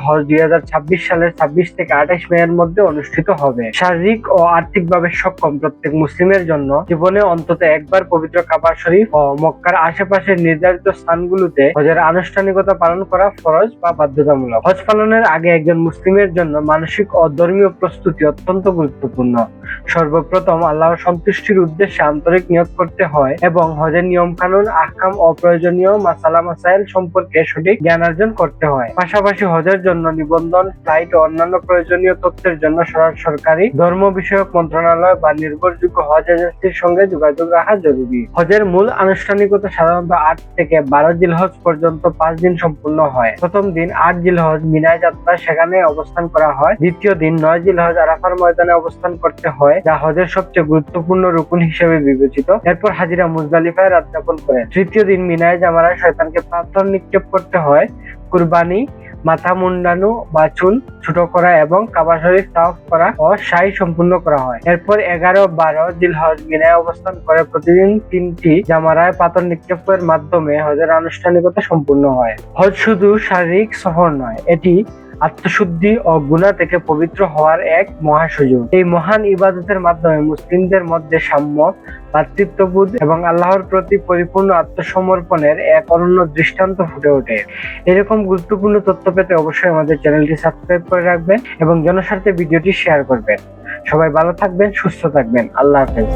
হজ 2026 সালের 26 থেকে 28 মে এর মধ্যে অনুষ্ঠিত হবে। শারীরিক ও আর্থিকভাবে সক্ষম প্রত্যেক মুসলিমের জন্য জীবনে অন্তত একবার পবিত্র কাবা শরীফ ও মক্কার আশেপাশের নির্ধারিত স্থানগুলোতে হজের আনুষ্ঠানিকতা পালন করা ফরজ বা বাধ্যতামূলক। হজ পালনের আগে একজন মুসলিমের জন্য মানসিক ও ধর্মীয় প্রস্তুতি অত্যন্ত গুরুত্বপূর্ণ। সর্বপ্রথম আল্লাহর সন্তুষ্টির উদ্দেশ্যে আন্তরিক নিয়ত করতে হয় এবং হজের নিয়ম কানুন, আহকাম ও প্রয়োজনীয় মাসাইল সম্পর্কে সঠিক জ্ঞান অর্জন করতে হয়। পাশাপাশি হজের জন্য নিবন্ধন, ফ্লাইট ও অন্যান্য প্রয়োজনীয় তথ্যের জন্য সরকারি ধর্ম বিষয়ক মন্ত্রণালয় বা নির্ভরযোগ্য হজ এজেন্সির সঙ্গে যোগাযোগ রাখা জরুরি। হজের মূল আনুষ্ঠানিকতা সাধারণত 8 থেকে 12 জিলহজ পর্যন্ত 5 দিন সম্পূর্ণ হয়। প্রথম দিন 8 জিলহজ মিনায় যাত্রা, সেখানে অবস্থান করা হয়। দ্বিতীয় দিন 9 জিলহজ আরাফার ময়দানে অবস্থান করতে হয়, যা হজের সবচেয়ে গুরুত্বপূর্ণ রুকুন হিসেবে বিবেচিত। এরপর হাজিরা মুজদালিফায় রাত যাপন করেন। তৃতীয় দিন মিনায় জামারায় শয়তানকে পাথর নিক্ষেপ করতে হয়। কুরবানি, মাথা মুন্ডানো বা চুল ছোট করা এবং কাবা শরীফ তাওয়াফ করা ও সাই সম্পূর্ণ করা হয়। এরপর 11-12 জিলহজ মিনায় অবস্থান করে প্রতিদিন 3টি জামারায় পাথর নিক্ষেপের মাধ্যমে হজের আনুষ্ঠানিকতা সম্পূর্ণ হয়। হজ শুধু শারীরিক সফর নয়, এটি আত্মশুদ্ধি ও গুনাহ থেকে পবিত্র হওয়ার এক মহা সুযোগ। এই মহান ইবাদতের মাধ্যমে মুসলিমদের মধ্যে সাম্য, ভ্রাতৃত্ববোধ এবং আল্লাহর প্রতি পরিপূর্ণ আত্মসমর্পণের এক অনন্য দৃষ্টান্ত ফুটে ওঠে। এরকম গুরুত্বপূর্ণ তথ্য পেতে অবশ্যই আমাদের চ্যানেলটি সাবস্ক্রাইব করে রাখবেন এবং জনস্বার্থে ভিডিওটি শেয়ার করবেন। সবাই ভালো থাকবেন, সুস্থ থাকবেন। আল্লাহ হাফেজ।